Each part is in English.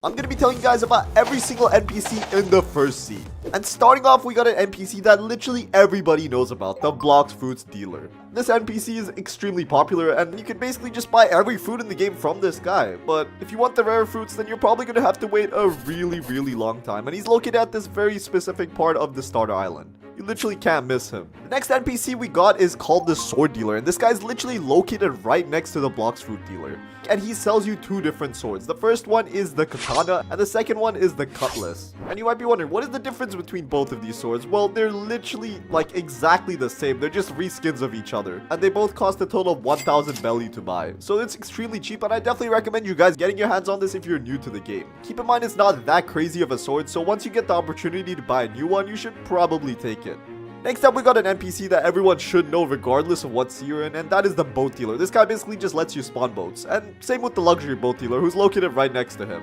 I'm going to be telling you guys about every single NPC in the first sea. And starting off, we got an NPC that literally everybody knows about, the Blox Fruits dealer. This NPC is extremely popular and you can basically just buy every fruit in the game from this guy. But if you want the rare fruits, then you're probably going to have to wait a really long time. And he's located at this very specific part of the starter island. You literally can't miss him. The next NPC we got is called the Sword Dealer, and this guy's literally located right next to the Blox Fruit Dealer. And he sells you two different swords. The first one is the katana, and the second one is the cutlass. And you might be wondering, what is the difference between both of these swords? Well, they're literally like exactly the same. They're just reskins of each other. And they both cost a total of 1,000 belly to buy. So it's extremely cheap, and I definitely recommend you guys getting your hands on this if you're new to the game. Keep in mind, it's not that crazy of a sword, so once you get the opportunity to buy a new one, you should probably take it. Next up, we got an NPC that everyone should know regardless of what sea you're in, and that is the boat dealer. This guy basically just lets you spawn boats, and same with the luxury boat dealer who's located right next to him.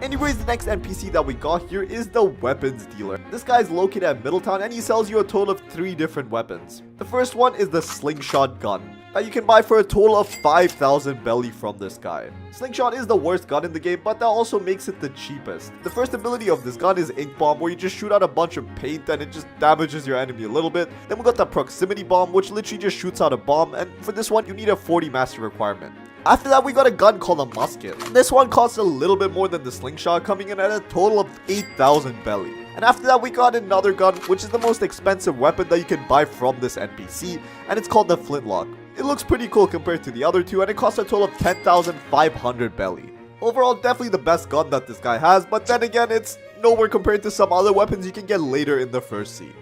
Anyways, the next NPC that we got here is the weapons dealer. This guy is located at Middletown and he sells you a total of 3 different weapons. The first one is the slingshot gun that you can buy for a total of 5,000 belly from this guy. Slingshot is the worst gun in the game, but that also makes it the cheapest. The first ability of this gun is Ink Bomb, where you just shoot out a bunch of paint and it just damages your enemy a little bit. Then we got the Proximity Bomb, which literally just shoots out a bomb, and for this one you need a 40 master requirement. After that, we got a gun called a musket. This one costs a little bit more than the slingshot, coming in at a total of 8,000 belly. And after that, we got another gun, which is the most expensive weapon that you can buy from this NPC, and it's called the flintlock. It looks pretty cool compared to the other two, and it costs a total of 10,500 belly. Overall, definitely the best gun that this guy has, but then again, it's nowhere compared to some other weapons you can get later in the first sea.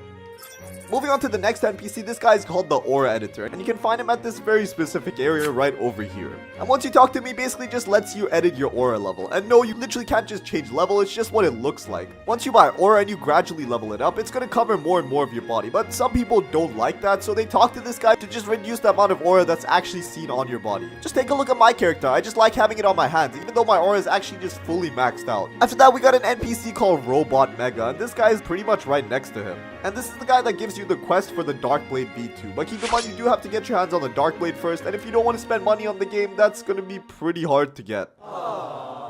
Moving on to the next NPC, this guy is called the Aura Editor, and you can find him at this very specific area right over here. And once you talk to him, he basically just lets you edit your aura level. And no, you literally can't just change level, it's just what it looks like. Once you buy aura and you gradually level it up, it's going to cover more and more of your body. But some people don't like that, so they talk to this guy to just reduce the amount of aura that's actually seen on your body. Just take a look at my character, I just like having it on my hands, even though my aura is actually just fully maxed out. After that, we got an NPC called Robot Mega, and this guy is pretty much right next to him. And this is the guy that gives you the quest for the Darkblade V2. But keep in mind, you do have to get your hands on the Darkblade first, and if you don't want to spend money on the game, that's going to be pretty hard to get.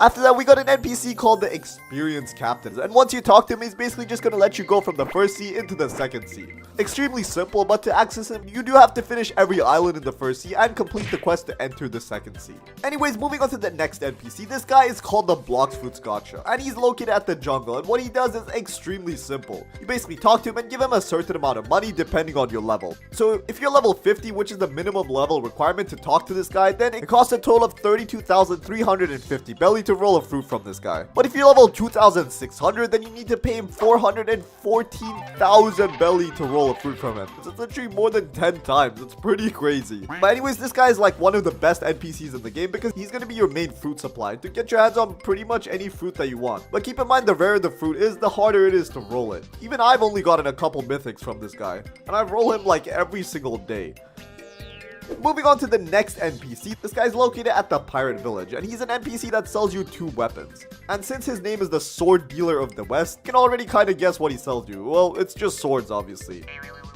After that, we got an NPC called the Experienced Captain, and once you talk to him, he's basically just going to let you go from the first sea into the second sea. Extremely simple, but to access him, you do have to finish every island in the first sea and complete the quest to enter the second sea. Anyways, moving on to the next NPC, this guy is called the Blox Fruits Gotcha, and he's located at the jungle, and what he does is extremely simple. You basically talk to him and give him a certain amount of money depending on your level. So if you're level 50, which is the minimum level requirement to talk to this guy, then it costs a total of 32,350 belly to roll a fruit from this guy. But if you're level 2,600, then you need to pay him 414,000 belly to roll a fruit from him. It's literally more than 10 times. It's pretty crazy. But anyways, this guy is like one of the best NPCs in the game because he's going to be your main fruit supply to get your hands on pretty much any fruit that you want. But keep in mind, the rarer the fruit is, the harder it is to roll it. Even I've only gotten a couple mythics from this guy, and I roll him like every single day. Moving on to the next NPC, this guy's located at the Pirate Village, and he's an NPC that sells you 2 weapons. And since his name is the Sword Dealer of the West, you can already kind of guess what he sells you. Well, it's just swords, obviously.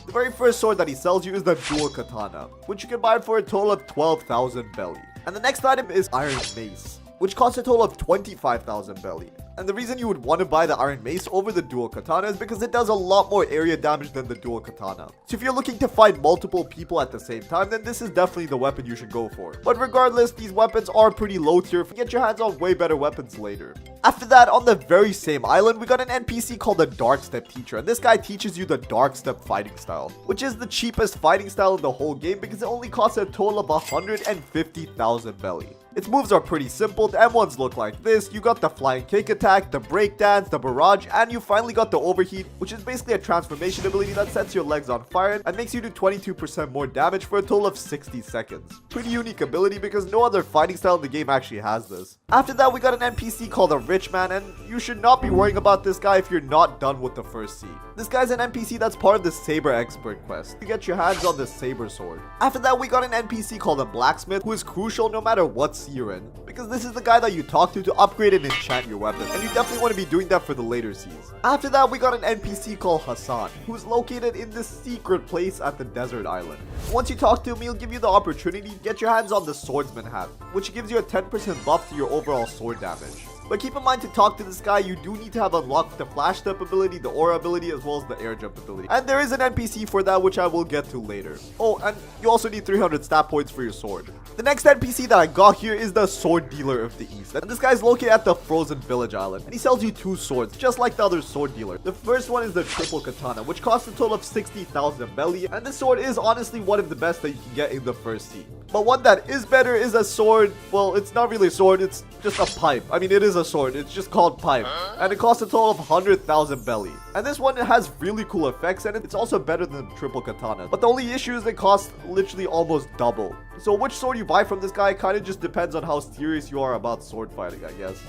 The very first sword that he sells you is the Dual Katana, which you can buy for a total of 12,000 belly. And the next item is Iron Mace, which costs a total of 25,000 belly. And the reason you would want to buy the Iron Mace over the Dual Katana is because it does a lot more area damage than the Dual Katana. So if you're looking to fight multiple people at the same time, then this is definitely the weapon you should go for. But regardless, these weapons are pretty low tier. Get your hands on way better weapons later. After that, on the very same island, we got an NPC called the Dark Step Teacher, and this guy teaches you the Dark Step fighting style, which is the cheapest fighting style in the whole game because it only costs a total of 150,000 belly. Its moves are pretty simple. The M1s look like this. You got the flying kick attack, the breakdance, the barrage, and you finally got the overheat, which is basically a transformation ability that sets your legs on fire and makes you do 22% more damage for a total of 60 seconds. Pretty unique ability because no other fighting style in the game actually has this. After that, we got an NPC called the Rich Man, and you should not be worrying about this guy if you're not done with the first sea. This guy's an NPC that's part of the Saber Expert quest to get your hands on the Saber Sword. After that, we got an NPC called the Blacksmith, who is crucial no matter what sea you're in, because this is the guy that you talk to upgrade and enchant your weapon, and you definitely want to be doing that for the later seas. After that, we got an NPC called Hassan, who's located in this secret place at the desert island. Once you talk to him, he'll give you the opportunity to get your hands on the Swordsman hat, which gives you a 10% buff to your overall sword damage. But keep in mind, to talk to this guy, you do need to have unlocked the flash step ability, the aura ability, as well as the air jump ability. And there is an NPC for that, which I will get to later. Oh, and you also need 300 stat points for your sword. The next NPC that I got here is the sword dealer of the east. And this guy is located at the frozen village island. And he sells you 2 swords, just like the other sword dealer. The first one is the triple katana, which costs a total of 60,000 belly. And this sword is honestly one of the best that you can get in the first seat. But one that is better is a sword. Well, it's not really a sword, it's just a pipe. I mean, it is a sword, it's just called pipe. And it costs a total of 100,000 belly. And this one, it has really cool effects, and it's also better than the triple katana. But the only issue is it costs literally almost double. So which sword you buy from this guy kind of just depends on how serious you are about sword fighting, I guess.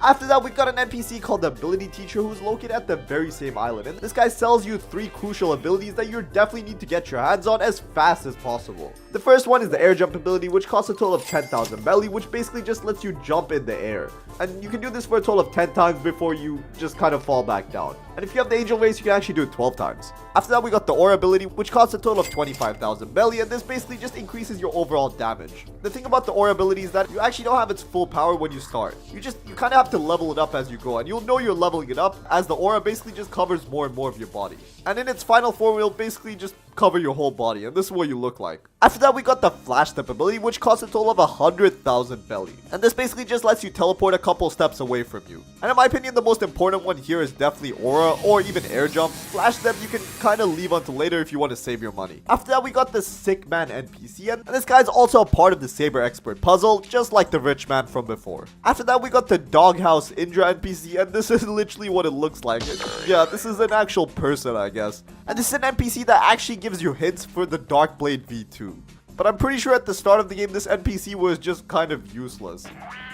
After that, we've got an NPC called the ability teacher, who's located at the very same island. And this guy sells you 3 crucial abilities that you definitely need to get your hands on as fast as possible. The first one is the air jump ability, which costs a total of 10,000 belly, which basically just lets you jump in the air. And you can do this for a total of 10 times before you just kind of fall back down. And if you have the angel race, you can actually do it 12 times. After that, we got the aura ability, which costs a total of 25,000 belly, and this basically just increases your overall damage. The thing about the aura ability is that you actually don't have its full power when you start. You kind of have to level it up as you go, and you'll know you're leveling it up as the aura basically just covers more and more of your body. And in its final form, it'll basically just cover your whole body, and this is what you look like. After that, we got the flash step ability, which costs a total of 100,000 belly. And this basically just lets you teleport a couple steps away from you. And in my opinion, the most important one here is definitely aura or even air jump. Flash step you can kind of leave until later if you want to save your money. After that, we got the sick man NPC, and this guy's also a part of the saber expert puzzle, just like the rich man from before. After that, we got the doghouse Indra NPC, and this is literally what it looks like. Yeah, this is an actual person, I guess. And this is an NPC that actually gives you hints for the Darkblade V2. But I'm pretty sure at the start of the game, this NPC was just kind of useless.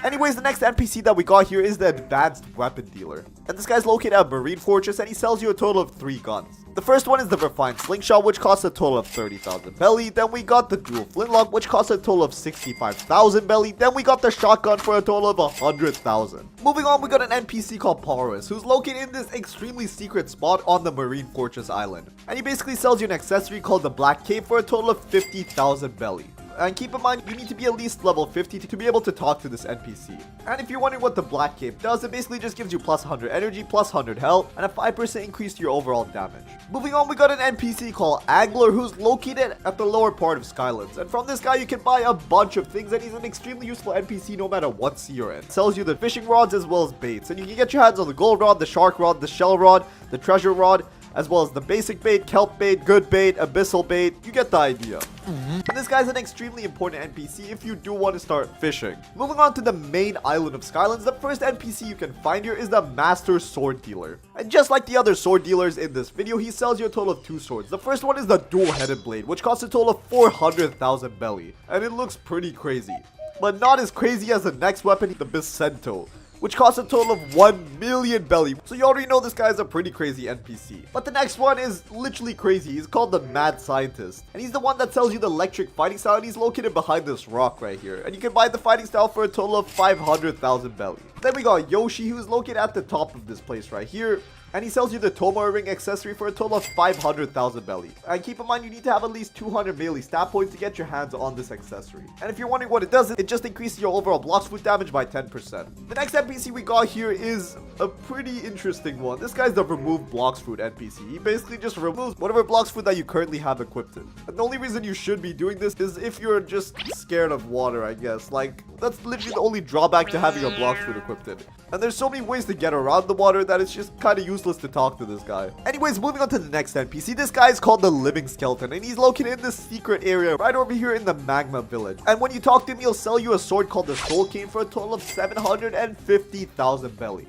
Anyways, the next NPC that we got here is the advanced weapon dealer. And this guy's located at Marine Fortress, and he sells you a total of 3 guns. The first one is the refined slingshot, which costs a total of 30,000 belly. Then we got the dual flintlock, which costs a total of 65,000 belly. Then we got the shotgun for a total of 100,000. Moving on, we got an NPC called Paulus, who's located in this extremely secret spot on the Marine Fortress island. And he basically sells you an accessory called the Black Cape for a total of 50,000 belly. And keep in mind, you need to be at least level 50 to be able to talk to this NPC. And if you're wondering what the Black Cape does, it basically just gives you plus 100 energy, plus 100 health, and a 5% increase to your overall damage. Moving on, we got an NPC called Angler, who's located at the lower part of Skylands. And from this guy, you can buy a bunch of things, and he's an extremely useful NPC no matter what sea you're in. Sells you the fishing rods as well as baits, and you can get your hands on the gold rod, the shark rod, the shell rod, the treasure rod, as well as the basic bait, kelp bait, good bait, abyssal bait. You get the idea. And this guy's an extremely important NPC if you do want to start fishing. Moving on to the main island of Skylands, the first NPC you can find here is the master sword dealer. And just like the other sword dealers in this video, he sells you a total of 2 swords. The first one is the dual-headed blade, which costs a total of 400,000 belly. And it looks pretty crazy. But not as crazy as the next weapon, the Bicento, which costs a total of 1 million belly. So you already know this guy is a pretty crazy NPC. But the next one is literally crazy. He's called the Mad Scientist. And he's the one that sells you the electric fighting style, and he's located behind this rock right here. And you can buy the fighting style for a total of 500,000 belly. Then we got Yoshi, who's located at the top of this place right here. And he sells you the Tomoe ring accessory for a total of 500,000 belly. And keep in mind, you need to have at least 200 melee stat points to get your hands on this accessory. And if you're wondering what it does, it just increases your overall Blox food damage by 10%. The next NPC we got here is a pretty interesting one. This guy's the remove Blox food NPC. He basically just removes whatever Blox food that you currently have equipped in. And the only reason you should be doing this is if you're just scared of water, I guess. Like, that's literally the only drawback to having a Blox food equipped in. And there's so many ways to get around the water that it's just kind of useless to talk to this guy. Anyways, moving on to the next NPC. This guy is called the Living Skeleton, and he's located in this secret area right over here in the Magma Village. And when you talk to him, he'll sell you a sword called the Soul Cane for a total of 750,000 belly.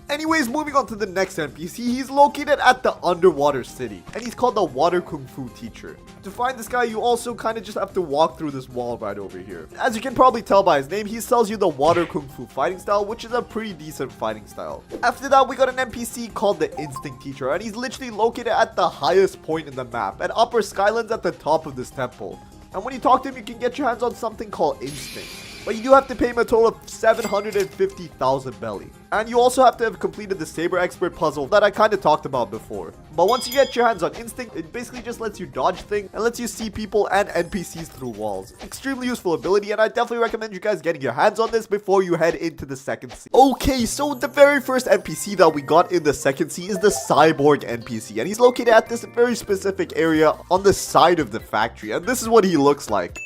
Anyways, moving on to the next NPC, he's located at the underwater city, and he's called the Water Kung Fu Teacher. To find this guy, you also kind of just have to walk through this wall right over here. As you can probably tell by his name, he sells you the Water Kung Fu fighting style, which is a pretty decent fighting style. After that, we got an NPC called the Instinct Teacher, and he's literally located at the highest point in the map, at Upper Skylands at the top of this temple. And when you talk to him, you can get your hands on something called Instinct. but you do have to pay him a total of 750,000 belly. And you also have to have completed the Saber Expert puzzle that I kind of talked about before. But once you get your hands on Instinct, it basically just lets you dodge things and lets you see people and NPCs through walls. Extremely useful ability, and I definitely recommend you guys getting your hands on this before you head into the second sea. Okay, so the very first NPC that we got in the second sea is the Cyborg NPC, and he's located at this very specific area on the side of the factory, and this is what he looks like.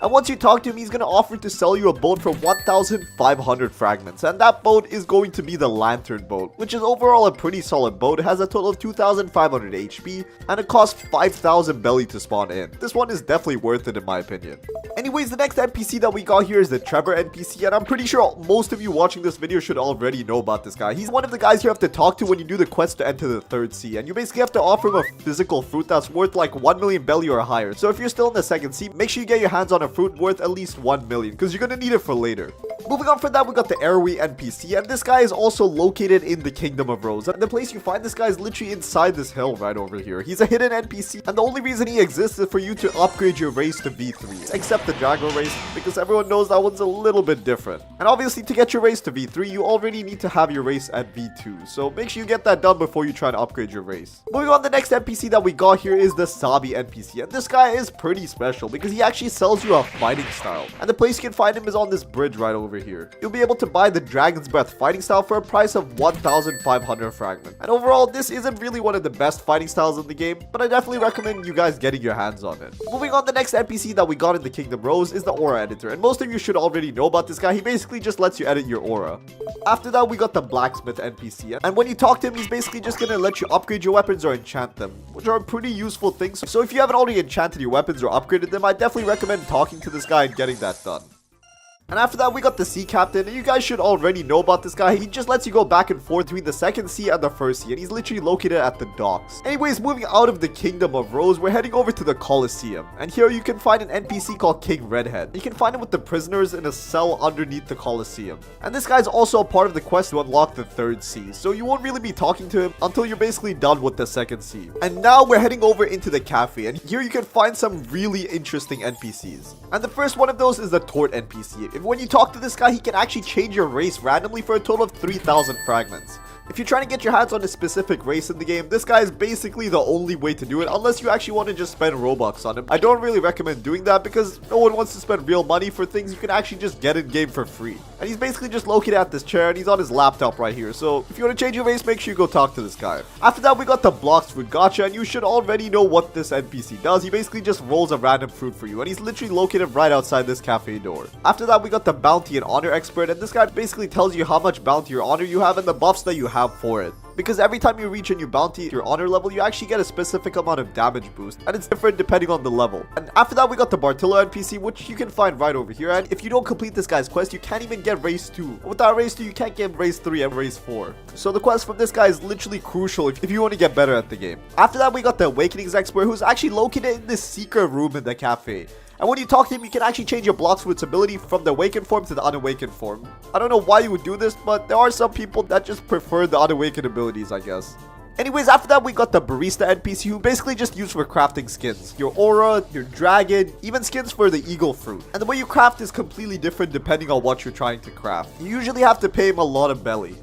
And once you talk to him, he's going to offer to sell you a boat for 1,500 fragments. And that boat is going to be the Lantern boat, which is overall a pretty solid boat. It has a total of 2,500 HP and it costs 5,000 belly to spawn in. This one is definitely worth it in my opinion. Anyways, the next NPC that we got here is the Trevor NPC. And I'm pretty sure most of you watching this video should already know about this guy. He's one of the guys you have to talk to when you do the quest to enter the third sea. And you basically have to offer him a physical fruit that's worth like 1 million belly or higher. So if you're still in the second sea, make sure you get your hands on a fruit worth at least 1 million because you're gonna need it for later. Moving on from that, we got the Airway NPC, and this guy is also located in the Kingdom of Rose. And the place you find this guy is literally inside this hill right over here. He's a hidden NPC, and the only reason he exists is for you to upgrade your race to V3, except the Drago race, because everyone knows that one's a little bit different. And obviously, to get your race to V3, you already need to have your race at V2, so make sure you get that done before you try to upgrade your race. Moving on, the next NPC that we got here is the Sabi NPC, and this guy is pretty special because he actually sells you a fighting style. And the place you can find him is on this bridge right over here. You'll be able to buy the Dragon's Breath fighting style for a price of 1,500 fragments. And overall, this isn't really one of the best fighting styles in the game, but I definitely recommend you guys getting your hands on it. Moving on, the next NPC that we got in the Kingdom Rose is the Aura Editor, and most of you should already know about this guy. He basically just lets you edit your aura. After that, we got the Blacksmith NPC, and when you talk to him, he's basically just gonna let you upgrade your weapons or enchant them, which are pretty useful things. So if you haven't already enchanted your weapons or upgraded them, I definitely recommend talking to this guy and getting that done. And after that, we got the Sea Captain, and you guys should already know about this guy. He just lets you go back and forth between the second sea and the first sea, and he's literally located at the docks. Anyways, moving out of the Kingdom of Rose, we're heading over to the Colosseum. And here you can find an NPC called King Redhead. You can find him with the prisoners in a cell underneath the Colosseum. And this guy's also a part of the quest to unlock the third sea, so you won't really be talking to him until you're basically done with the second sea. And now we're heading over into the cafe, and here you can find some really interesting NPCs. And the first one of those is the Tort NPC. When you talk to this guy, he can actually change your race randomly for a total of 3,000 fragments. If you're trying to get your hands on a specific race in the game, this guy is basically the only way to do it, unless you actually want to just spend Robux on him. I don't really recommend doing that because no one wants to spend real money for things you can actually just get in game for free. And he's basically just located at this chair, and he's on his laptop right here. So if you want to change your race, make sure you go talk to this guy. After that, we got the Blox Fruit Gacha, and you should already know what this NPC does. He basically just rolls a random fruit for you, and he's literally located right outside this cafe door. After that, we got the Bounty and Honor Expert, and this guy basically tells you how much bounty or honor you have and the buffs that you have for it. Because every time you reach a new bounty, your honor level, you actually get a specific amount of damage boost, and it's different depending on the level. And after that, we got the Bartillo NPC, which you can find right over here. And if you don't complete this guy's quest, you can't even get race 2. And without race 2, you can't get race 3 and race 4. So the quest from this guy is literally crucial if you want to get better at the game. After that, we got the Awakenings Expert, who's actually located in this secret room in the cafe. And when you talk to him, you can actually change your Blox Fruit's ability from the awakened form to the unawakened form. I don't know why you would do this, but there are some people that just prefer the unawakened abilities, I guess. Anyways, after that, we got the Barista NPC, who basically just used for crafting skins. Your aura, your dragon, even skins for the eagle fruit. And the way you craft is completely different depending on what you're trying to craft. You usually have to pay him a lot of belly.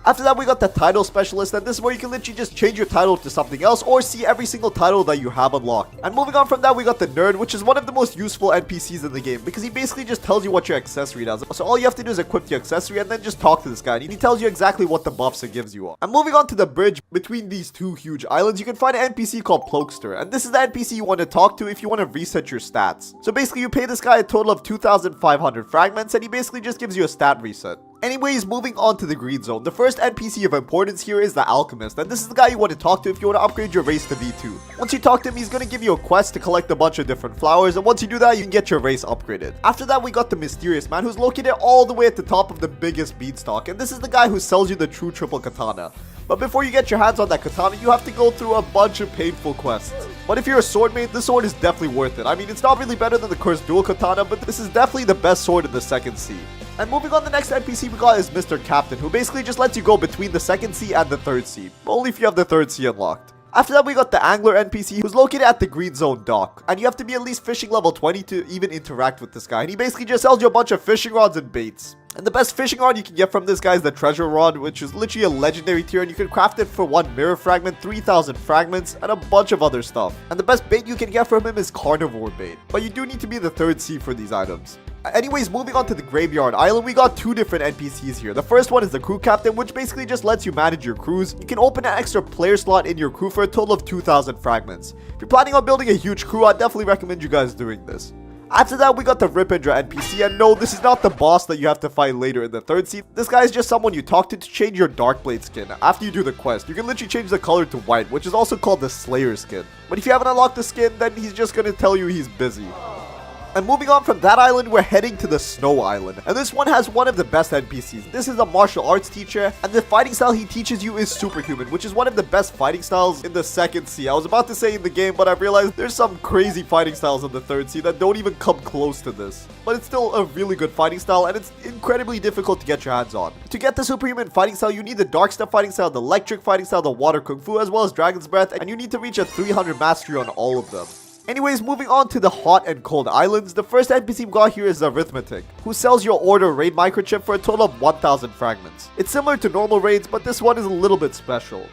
After that, we got the Title Specialist, and this is where you can literally just change your title to something else or see every single title that you have unlocked. And moving on from that, we got the Nerd, which is one of the most useful NPCs in the game because he basically just tells you what your accessory does. So all you have to do is equip your accessory and then just talk to this guy, and he tells you exactly what the buffs it gives you. And moving on to the bridge between these two huge islands, you can find an NPC called Plokester, and this is the NPC you want to talk to if you want to reset your stats. So basically, you pay this guy a total of 2,500 fragments, and he basically just gives you a stat reset. Anyways, moving on to the green zone, the first NPC of importance here is the Alchemist, and this is the guy you want to talk to if you want to upgrade your race to V2. Once you talk to him, he's going to give you a quest to collect a bunch of different flowers, and once you do that, you can get your race upgraded. After that, we got the Mysterious Man, who's located all the way at the top of the biggest beanstalk, and this is the guy who sells you the true triple katana. But before you get your hands on that katana, you have to go through a bunch of painful quests. But if you're a sword mate, this sword is definitely worth it. I mean, it's not really better than the cursed dual katana, but this is definitely the best sword in the second sea. And moving on, the next NPC we got is Mr. Captain, who basically just lets you go between the second sea and the third sea, but only if you have the third sea unlocked. After that, we got the Angler NPC, who's located at the Green Zone dock. And you have to be at least fishing level 20 to even interact with this guy. And he basically just sells you a bunch of fishing rods and baits. And the best fishing rod you can get from this guy is the treasure rod, which is literally a legendary tier, and you can craft it for 1 mirror fragment, 3,000 fragments, and a bunch of other stuff. And the best bait you can get from him is carnivore bait, but you do need to be the 3rd sea for these items. Anyways, moving on to the Graveyard Island, we got 2 different NPCs here. The first one is the crew captain, which basically just lets you manage your crews. You can open an extra player slot in your crew for a total of 2,000 fragments. If you're planning on building a huge crew, I definitely recommend you guys doing this. After that, we got the Ripindra NPC, and no, this is not the boss that you have to fight later in the 3rd sea. This guy is just someone you talk to change your Darkblade skin. After you do the quest, you can literally change the color to white, which is also called the Slayer skin. But if you haven't unlocked the skin, then he's just gonna tell you he's busy. And moving on from that island, we're heading to the Snow Island. And this one has one of the best NPCs. This is a martial arts teacher, and the fighting style he teaches you is Superhuman, which is one of the best fighting styles in the 2nd sea. I was about to say in the game, but I realized there's some crazy fighting styles in the 3rd sea that don't even come close to this. But it's still a really good fighting style, and it's incredibly difficult to get your hands on. To get the Superhuman fighting style, you need the Dark Step fighting style, the Electric fighting style, the Water Kung Fu, as well as Dragon's Breath, and you need to reach a 300 mastery on all of them. Anyways, moving on to the Hot and Cold Islands, the first NPC we got here is Arithmetic, who sells your order raid microchip for a total of 1,000 fragments. It's similar to normal raids, but this one is a little bit special.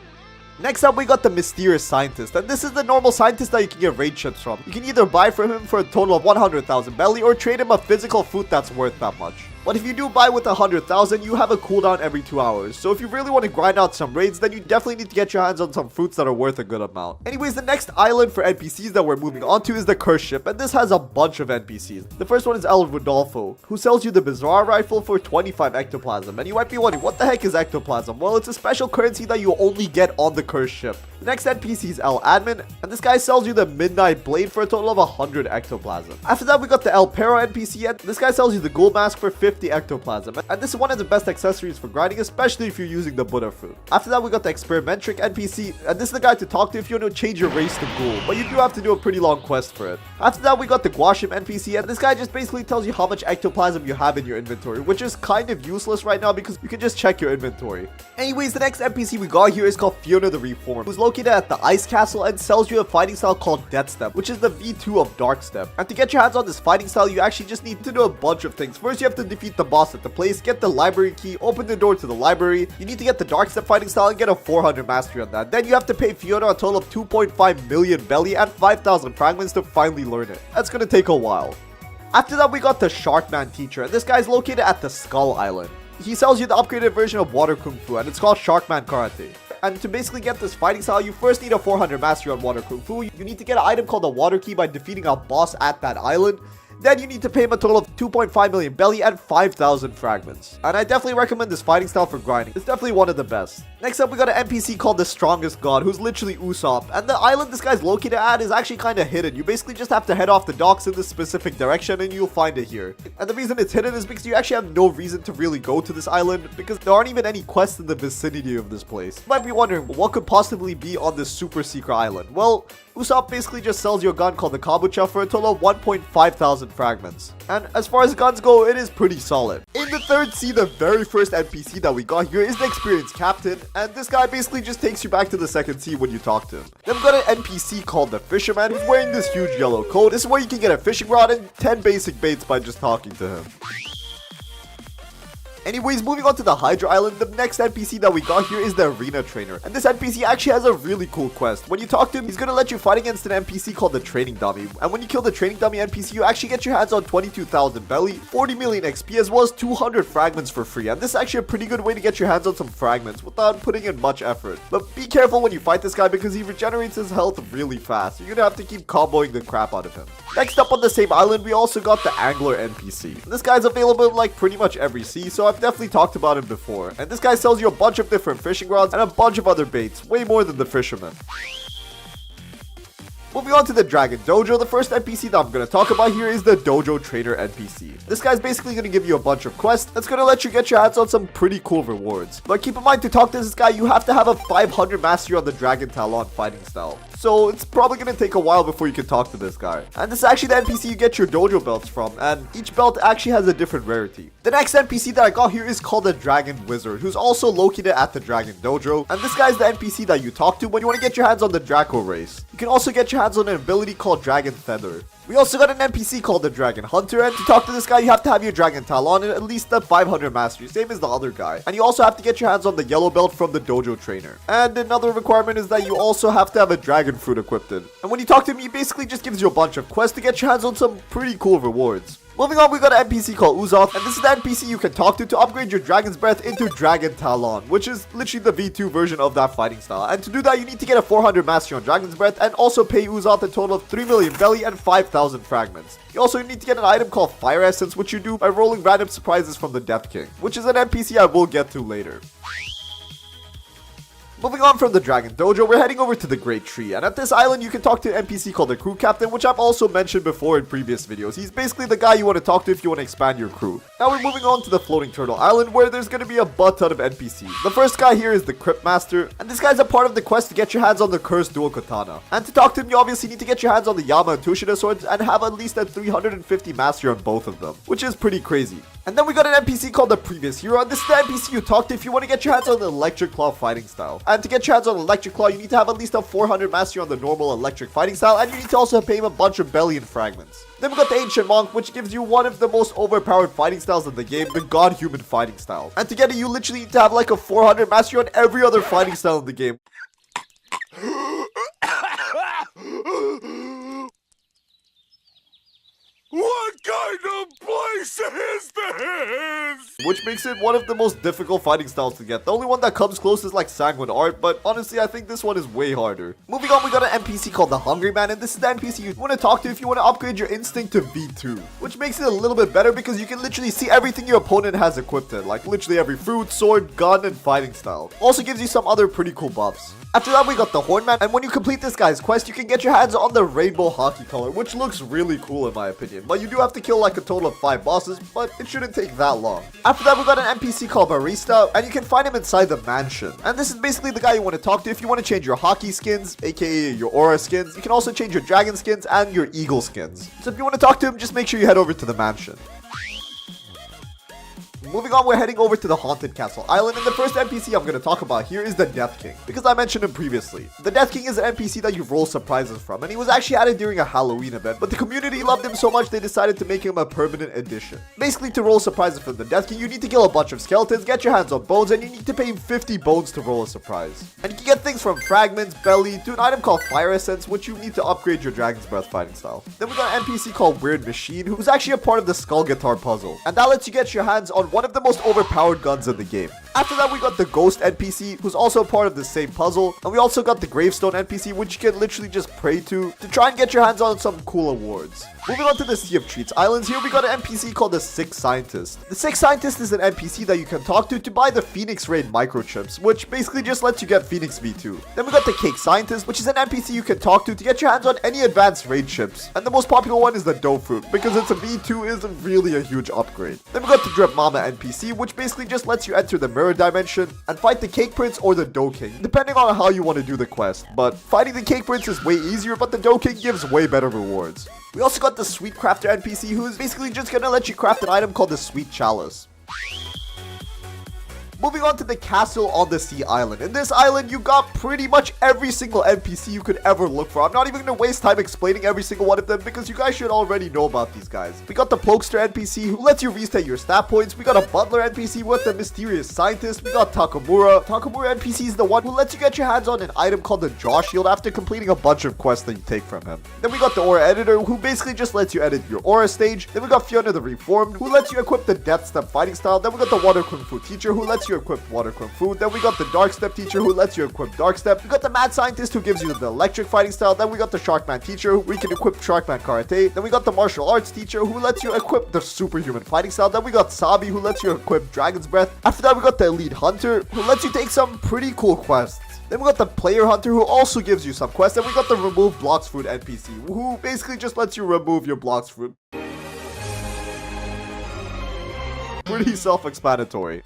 Next up, we got the Mysterious Scientist, and this is the normal scientist that you can get raid chips from. You can either buy from him for a total of 100,000 belly or trade him a physical fruit that's worth that much. But if you do buy with 100,000, you have a cooldown every 2 hours. So if you really want to grind out some raids, then you definitely need to get your hands on some fruits that are worth a good amount. Anyways, the next island for NPCs that we're moving on to is the Curse Ship, and this has a bunch of NPCs. The first one is El Rodolfo, who sells you the Bizarre Rifle for 25 ectoplasm. And you might be wondering, what the heck is ectoplasm? Well, it's a special currency that you only get on the Curse Ship. The next NPC is El Admin, and this guy sells you the Midnight Blade for a total of 100 ectoplasm. After that, we got the El Perro NPC, and this guy sells you the Ghoul Mask for 50 ectoplasm. And this is one of the best accessories for grinding, especially if you're using the Buddha fruit. After that, we got the Experimentric NPC, and this is the guy to talk to if you want to change your race to Ghoul, but you do have to do a pretty long quest for it. After that, we got the Guashim NPC, and this guy just basically tells you how much ectoplasm you have in your inventory, which is kind of useless right now because you can just check your inventory. Anyways, the next NPC we got here is called Fiona the Reformed, who's located at the Ice Castle and sells you a fighting style called Death Step, which is the V2 of Dark Step. And to get your hands on this fighting style, you actually just need to do a bunch of things. First, you have to defeat the boss at the place, get the library key, open the door to the library. You need to get the Dark Step fighting style and get a 400 mastery on that. Then you have to pay Fiona a total of 2.5 million belly and 5,000 fragments to finally learn it. That's gonna take a while. After that, we got the Sharkman teacher, and this guy's located at the Skull Island. He sells you the upgraded version of Water Kung Fu, and it's called Sharkman Karate. And to basically get this fighting style, you first need a 400 mastery on Water Kung Fu. You need to get an item called the Water Key by defeating a boss at that island. Then you need to pay him a total of 2.5 million belly and 5,000 fragments. And I definitely recommend this fighting style for grinding. It's definitely one of the best. Next up, we got an NPC called the Strongest God, who's literally Usopp. And the island this guy's located at is actually kind of hidden. You basically just have to head off the docks in this specific direction and you'll find it here. And the reason it's hidden is because you actually have no reason to really go to this island because there aren't even any quests in the vicinity of this place. You might be wondering, what could possibly be on this super secret island? Well, Usopp basically just sells you a gun called the Kabucha for a total of 1.5 thousand fragments. And as far as guns go, it is pretty solid. In the 3rd sea, the very first NPC that we got here is the Experienced Captain, and this guy basically just takes you back to the 2nd sea when you talk to him. Then we got an NPC called the Fisherman, who's wearing this huge yellow coat. This is where you can get a fishing rod and 10 basic baits by just talking to him. Anyways, moving on to the Hydra Island, the next NPC that we got here is the Arena Trainer. And this NPC actually has a really cool quest. When you talk to him, he's gonna let you fight against an NPC called the Training Dummy. And when you kill the Training Dummy NPC, you actually get your hands on 22,000 belly, 40 million XP, as well as 200 fragments for free. And this is actually a pretty good way to get your hands on some fragments without putting in much effort. But be careful when you fight this guy because he regenerates his health really fast. You're gonna have to keep comboing the crap out of him. Next up on the same island, we also got the Angler NPC. This guy's available in like pretty much every sea, so I've definitely talked about him before. And this guy sells you a bunch of different fishing rods and a bunch of other baits, way more than the fisherman. Moving on to the Dragon Dojo, the first NPC that I'm going to talk about here is the Dojo Trader NPC. This guy's basically going to give you a bunch of quests that's going to let you get your hands on some pretty cool rewards. But keep in mind, to talk to this guy, you have to have a 500 mastery on the Dragon Talon fighting style. so it's probably gonna take a while before you can talk to this guy. And this is actually the NPC you get your dojo belts from, and each belt actually has a different rarity. The next NPC that I got here is called the Dragon Wizard, who's also located at the Dragon Dojo, and this guy is the NPC that you talk to when you want to get your hands on the Draco race. You can also get your hands on an ability called Dragon Feather. We also got an NPC called the Dragon Hunter, and to talk to this guy, you have to have your Dragon Talon and at least the 500 mastery, same as the other guy. And you also have to get your hands on the yellow belt from the dojo trainer. And another requirement is that you also have to have a Dragon Fruit equipped. And when you talk to him, he basically just gives you a bunch of quests to get your hands on some pretty cool rewards. Moving on, we got an NPC called Uzoth, and this is the NPC you can talk to upgrade your Dragon's Breath into Dragon Talon, which is literally the V2 version of that fighting style. And to do that, you need to get a 400 mastery on Dragon's Breath and also pay Uzoth a total of 3 million belly and 5,000 fragments. You also need to get an item called Fire Essence, which you do by rolling random surprises from the Death King, which is an NPC I will get to later. Moving on from the Dragon Dojo, we're heading over to the Great Tree, and at this island you can talk to an NPC called the Crew Captain, which I've also mentioned before in previous videos. He's basically the guy you want to talk to if you want to expand your crew. Now we're moving on to the Floating Turtle Island, where there's going to be a butt ton of NPCs. The first guy here is the Crypt Master, and this guy's a part of the quest to get your hands on the Cursed Dual Katana. And to talk to him, you obviously need to get your hands on the Yama and Tushida swords and have at least a 350 mastery on both of them, which is pretty crazy. And then we got an NPC called the Previous Hero, and this is the NPC you talk to if you want to get your hands on the Electric Claw fighting style. And to get your hands on Electric Claw, you need to have at least a 400 mastery on the normal electric fighting style, and you need to also pay him a bunch of belly and fragments. Then we got the Ancient Monk, which gives you one of the most overpowered fighting styles in the game, the God-Human fighting style. And to get it, you literally need to have like a 400 mastery on every other fighting style in the game. What kind of place is this? Which makes it one of the most difficult fighting styles to get. The only one that comes close is like Sanguine Art, but honestly I think this one is way harder. Moving on, we got an NPC called the Hungry Man, and this is the NPC you want to talk to if you want to upgrade your Instinct to V2. Which makes it a little bit better because you can literally see everything your opponent has equipped in, like literally every fruit, sword, gun, and fighting style. Also gives you some other pretty cool buffs. After that, we got the Hornman, and when you complete this guy's quest, you can get your hands on the Rainbow Hockey color, which looks really cool in my opinion. But you do have to kill like a total of 5 bosses, but it shouldn't take that long. After that, we got an NPC called Barista, and you can find him inside the mansion. And this is basically the guy you want to talk to if you want to change your hockey skins, aka your aura skins. You can also change your dragon skins and your eagle skins. So if you want to talk to him, just make sure you head over to the mansion. Moving on, we're heading over to the Haunted Castle Island, and the first NPC I'm going to talk about here is the Death King, because I mentioned him previously. The Death King is an NPC that you roll surprises from, and he was actually added during a Halloween event, but the community loved him so much they decided to make him a permanent addition. Basically, to roll surprises from the Death King, you need to kill a bunch of skeletons, get your hands on bones, and you need to pay him 50 bones to roll a surprise. And you can get things from fragments, belly, to an item called Fire Essence, which you need to upgrade your Dragon's Breath fighting style. Then we got an NPC called Weird Machine, who's actually a part of the Skull Guitar puzzle, and that lets you get your hands on one of the most overpowered guns in the game. After that, we got the Ghost NPC, who's also part of the same puzzle, and we also got the Gravestone NPC, which you can literally just pray to try and get your hands on some cool awards. Moving on to the Sea of Treats Islands, here we got an NPC called the Sick Scientist. The Sick Scientist is an NPC that you can talk to buy the Phoenix Raid microchips, which basically just lets you get Phoenix V2. Then we got the Cake Scientist, which is an NPC you can talk to get your hands on any advanced raid chips. And the most popular one is the Dough Fruit, because it's a V2 is really a huge upgrade. Then we got the Drip Mama NPC, which basically just lets you enter the mirror dimension and fight the Cake Prince or the Dough King, depending on how you want to do the quest. But fighting the Cake Prince is way easier, but the Dough King gives way better rewards. We also got the Sweet Crafter NPC, who is basically just gonna let you craft an item called the Sweet Chalice. Moving on to the Castle on the Sea Island. In this island, you got pretty much every single NPC you could ever look for. I'm not even going to waste time explaining every single one of them because you guys should already know about these guys. We got the Plokester NPC, who lets you reset your stat points. We got a Butler NPC with the Mysterious Scientist. We got Takamura. Takamura NPC is the one who lets you get your hands on an item called the Jaw Shield after completing a bunch of quests that you take from him. Then we got the Aura Editor, who basically just lets you edit your Aura stage. Then we got Fiona the Reformed, who lets you equip the Death Step fighting style. Then we got the Water Kung Fu Teacher, who lets you equip Water Kung Fu. Then we got the Dark Step Teacher, who lets you equip Dark Step. We got the Mad Scientist, who gives you the Electric fighting style. Then we got the Sharkman Teacher, who we can equip Sharkman Karate. Then we got the Martial Arts Teacher, who lets you equip the Superhuman fighting style. Then we got Sabi, who lets you equip Dragon's Breath. After that, we got the Elite Hunter, who lets you take some pretty cool quests. Then we got the Player Hunter, who also gives you some quests. Then we got the Remove Blox Fruit NPC, who basically just lets you remove your Blox Fruit. Pretty self-explanatory.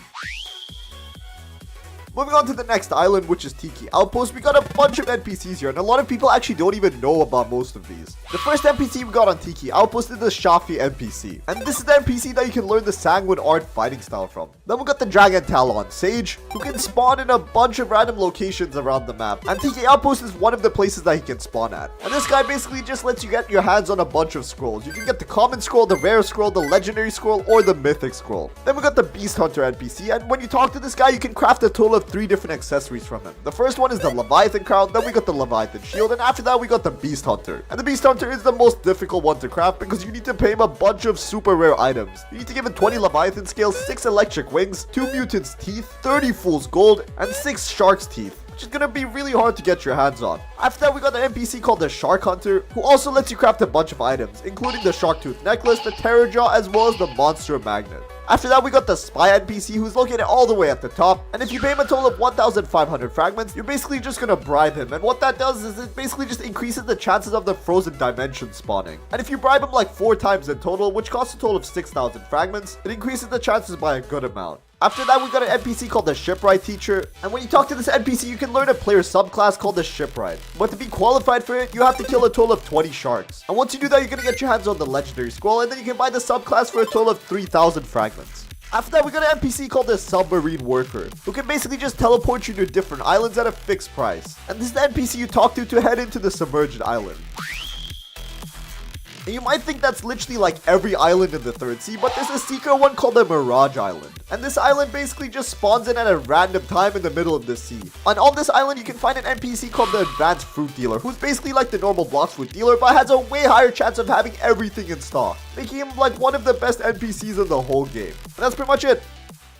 Moving on to the next island, which is Tiki Outpost, we got a bunch of NPCs here, and a lot of people actually don't even know about most of these. The first NPC we got on Tiki Outpost is the Shafi NPC, and this is the NPC that you can learn the Sanguine Art fighting style from. Then we got the Dragon Talon Sage, who can spawn in a bunch of random locations around the map, and Tiki Outpost is one of the places that he can spawn at. And this guy basically just lets you get your hands on a bunch of scrolls. You can get the common scroll, the rare scroll, the legendary scroll, or the mythic scroll. Then we got the Beast Hunter NPC, and when you talk to this guy, you can craft a total of 3 different accessories from him. The first one is the Leviathan Crown, then we got the Leviathan Shield, and after that we got the Beast Hunter. And the Beast Hunter is the most difficult one to craft because you need to pay him a bunch of super rare items. You need to give him 20 Leviathan scales, 6 electric wings, 2 mutants teeth, 30 fool's gold, and 6 shark's teeth, which is gonna be really hard to get your hands on. After that, we got the NPC called the Shark Hunter, who also lets you craft a bunch of items, including the Shark Tooth Necklace, the Terror Jaw, as well as the Monster Magnet. After that, we got the Spy NPC, who's located all the way at the top, and if you pay him a total of 1,500 fragments, you're basically just gonna bribe him, and what that does is it basically just increases the chances of the frozen dimension spawning. And if you bribe him like 4 times in total, which costs a total of 6,000 fragments, it increases the chances by a good amount. After that, we got an NPC called the Shipwright Teacher, and when you talk to this NPC, you can learn a player subclass called the Shipwright. But to be qualified for it, you have to kill a total of 20 sharks. And once you do that, you're gonna get your hands on the legendary scroll, and then you can buy the subclass for a total of 3,000 fragments. After that, we got an NPC called the Submarine Worker, who can basically just teleport you to different islands at a fixed price. And this is the NPC you talk to head into the submerged island. And you might think that's literally like every island in the 3rd sea, but there's a secret one called the Mirage Island. And this island basically just spawns in at a random time in the middle of the sea. And on this island, you can find an NPC called the Advanced Fruit Dealer, who's basically like the normal Blox Fruit Dealer, but has a way higher chance of having everything in stock, making him like one of the best NPCs in the whole game. And that's pretty much it.